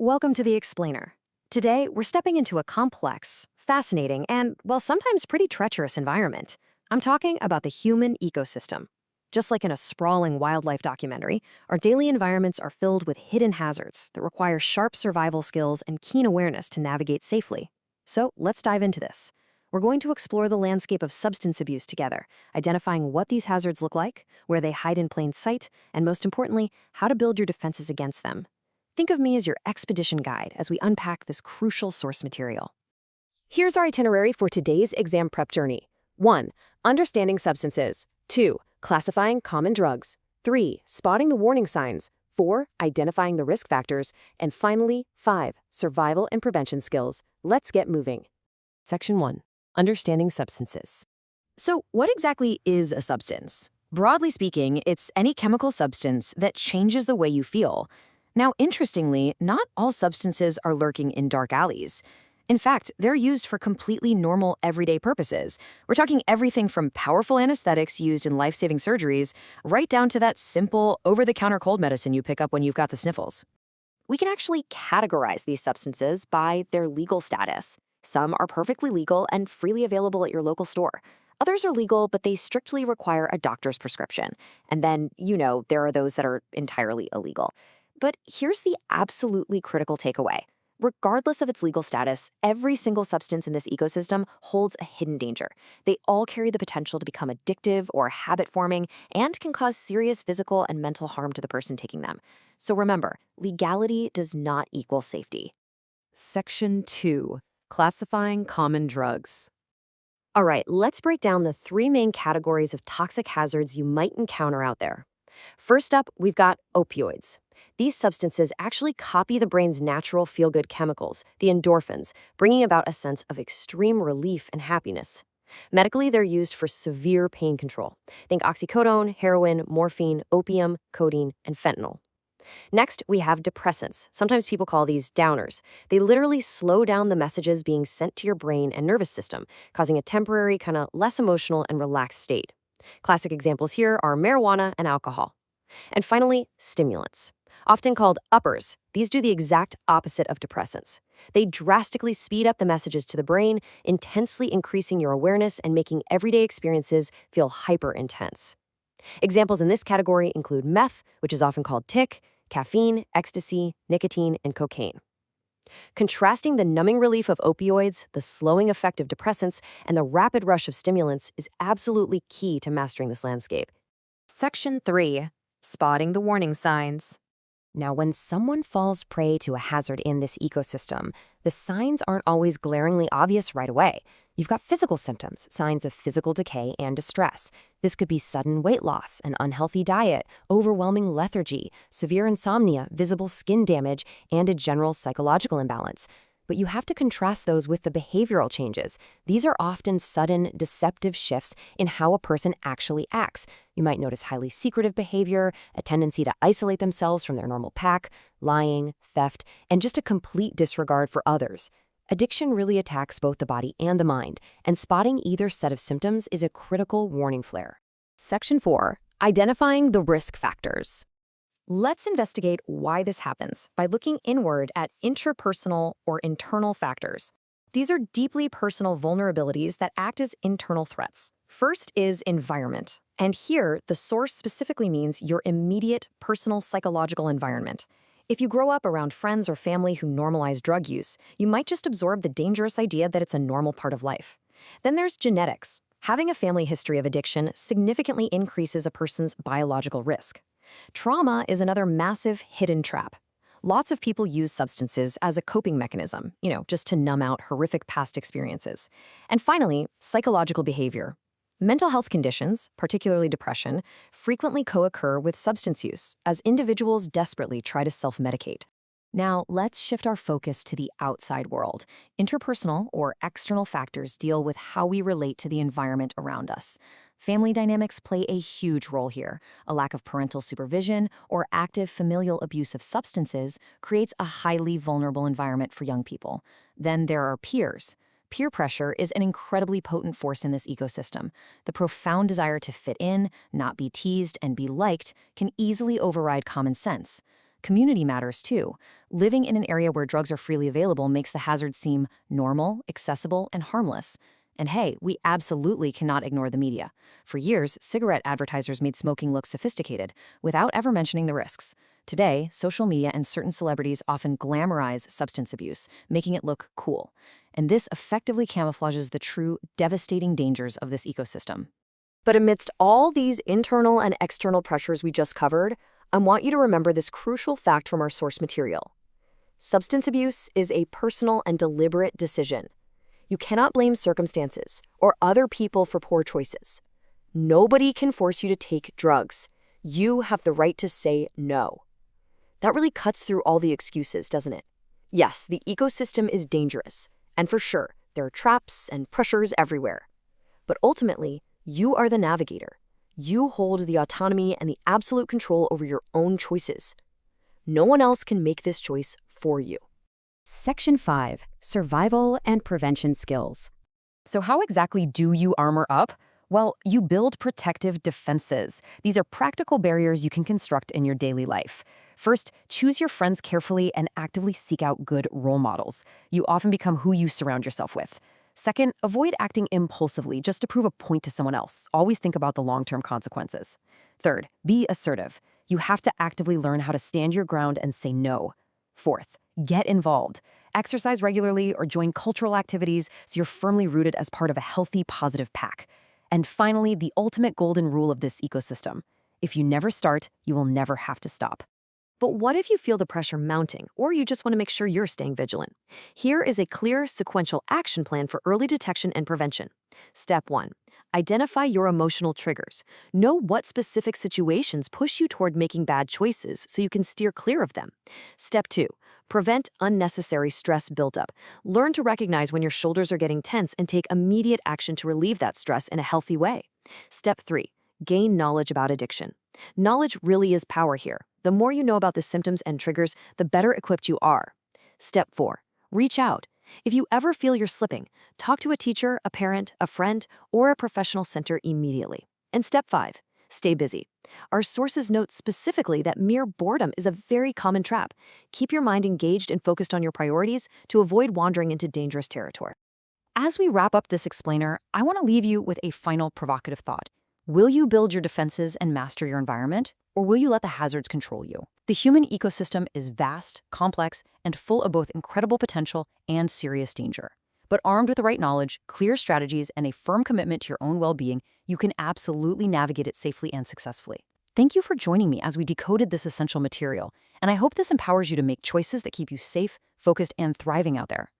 Welcome to The Explainer. Today, we're stepping into a complex, fascinating, and, well, sometimes pretty treacherous environment. I'm talking about the human ecosystem. Just like in a sprawling wildlife documentary, our daily environments are filled with hidden hazards that require sharp survival skills and keen awareness to navigate safely. So, let's dive into this. We're going to explore the landscape of substance abuse together, identifying what these hazards look like, where they hide in plain sight, and most importantly, how to build your defenses against them. Think of me as your expedition guide as we unpack this crucial source material. Here's our itinerary for today's exam prep journey. 1. Understanding substances. 2. Classifying common drugs. 3. Spotting the warning signs. 4. Identifying the risk factors. And finally, 5. Survival and prevention skills. Let's get moving. Section 1. Understanding substances. So, what exactly is a substance? Broadly speaking, it's any chemical substance that changes the way you feel. Now, interestingly, not all substances are lurking in dark alleys. In fact, they're used for completely normal, everyday purposes. We're talking everything from powerful anesthetics used in life-saving surgeries, right down to that simple, over-the-counter cold medicine you pick up when you've got the sniffles. We can actually categorize these substances by their legal status. Some are perfectly legal and freely available at your local store. Others are legal, but they strictly require a doctor's prescription. And then, there are those that are entirely illegal. But here's the absolutely critical takeaway. Regardless of its legal status, every single substance in this ecosystem holds a hidden danger. They all carry the potential to become addictive or habit-forming and can cause serious physical and mental harm to the person taking them. So remember, legality does not equal safety. Section 2. Classifying common drugs. All right, let's break down the three main categories of toxic hazards you might encounter out there. First up, we've got opioids. These substances actually copy the brain's natural feel-good chemicals, the endorphins, bringing about a sense of extreme relief and happiness. Medically, they're used for severe pain control. Think oxycodone, heroin, morphine, opium, codeine, and fentanyl. Next, we have depressants. Sometimes people call these downers. They literally slow down the messages being sent to your brain and nervous system, causing a temporary, kind of less emotional and relaxed state. Classic examples here are marijuana and alcohol. And finally, stimulants. Often called uppers, these do the exact opposite of depressants. They drastically speed up the messages to the brain, intensely increasing your awareness and making everyday experiences feel hyper-intense. Examples in this category include meth, which is often called tic, caffeine, ecstasy, nicotine, and cocaine. Contrasting the numbing relief of opioids, the slowing effect of depressants, and the rapid rush of stimulants is absolutely key to mastering this landscape. Section 3. Spotting the warning signs. Now, when someone falls prey to a hazard in this ecosystem, the signs aren't always glaringly obvious right away. You've got physical symptoms, signs of physical decay and distress. This could be sudden weight loss, an unhealthy diet, overwhelming lethargy, severe insomnia, visible skin damage, and a general psychological imbalance. But you have to contrast those with the behavioral changes. These are often sudden, deceptive shifts in how a person actually acts. You might notice highly secretive behavior, a tendency to isolate themselves from their normal pack, lying, theft, and just a complete disregard for others. Addiction really attacks both the body and the mind, and spotting either set of symptoms is a critical warning flare. Section 4. Identifying the risk factors. Let's investigate why this happens by looking inward at interpersonal or internal factors. These are deeply personal vulnerabilities that act as internal threats. First is environment. And here, the source specifically means your immediate personal psychological environment. If you grow up around friends or family who normalize drug use, you might just absorb the dangerous idea that it's a normal part of life. Then there's genetics. Having a family history of addiction significantly increases a person's biological risk. Trauma is another massive hidden trap. Lots of people use substances as a coping mechanism, just to numb out horrific past experiences. And finally, psychological behavior. Mental health conditions, particularly depression, frequently co-occur with substance use as individuals desperately try to self-medicate. Now, let's shift our focus to the outside world. Interpersonal or external factors deal with how we relate to the environment around us. Family dynamics play a huge role here. A lack of parental supervision or active familial abuse of substances creates a highly vulnerable environment for young people. Then there are peers. Peer pressure is an incredibly potent force in this ecosystem. The profound desire to fit in, not be teased, and be liked can easily override common sense. Community matters too. Living in an area where drugs are freely available makes the hazard seem normal, accessible, and harmless. And hey, we absolutely cannot ignore the media. For years, cigarette advertisers made smoking look sophisticated, without ever mentioning the risks. Today, social media and certain celebrities often glamorize substance abuse, making it look cool. And this effectively camouflages the true, devastating dangers of this ecosystem. But amidst all these internal and external pressures we just covered, I want you to remember this crucial fact from our source material. Substance abuse is a personal and deliberate decision. You cannot blame circumstances or other people for poor choices. Nobody can force you to take drugs. You have the right to say no. That really cuts through all the excuses, doesn't it? Yes, the ecosystem is dangerous, and for sure, there are traps and pressures everywhere. But ultimately, you are the navigator. You hold the autonomy and the absolute control over your own choices. No one else can make this choice for you. Section 5. Survival and Prevention Skills. So how exactly do you armor up? Well, you build protective defenses. These are practical barriers you can construct in your daily life. First, choose your friends carefully and actively seek out good role models. You often become who you surround yourself with. Second, avoid acting impulsively just to prove a point to someone else. Always think about the long-term consequences. Third, be assertive. You have to actively learn how to stand your ground and say no. Fourth, get involved. Exercise regularly or join cultural activities so you're firmly rooted as part of a healthy, positive pack. And finally, the ultimate golden rule of this ecosystem. If you never start, you will never have to stop. But what if you feel the pressure mounting, or you just want to make sure you're staying vigilant? Here is a clear, sequential action plan for early detection and prevention. Step 1. Identify your emotional triggers. Know what specific situations push you toward making bad choices so you can steer clear of them. Step 2. Prevent unnecessary stress buildup. Learn to recognize when your shoulders are getting tense and take immediate action to relieve that stress in a healthy way. Step 3. Gain knowledge about addiction. Knowledge really is power here. The more you know about the symptoms and triggers, the better equipped you are. Step 4. Reach out. If you ever feel you're slipping, talk to a teacher, a parent, a friend, or a professional center immediately. And Step 5. Stay busy. Our sources note specifically that mere boredom is a very common trap. Keep your mind engaged and focused on your priorities to avoid wandering into dangerous territory. As we wrap up this explainer, I want to leave you with a final provocative thought. Will you build your defenses and master your environment, or will you let the hazards control you? The human ecosystem is vast, complex, and full of both incredible potential and serious danger. But armed with the right knowledge, clear strategies, and a firm commitment to your own well-being, you can absolutely navigate it safely and successfully. Thank you for joining me as we decoded this essential material, and I hope this empowers you to make choices that keep you safe, focused, and thriving out there.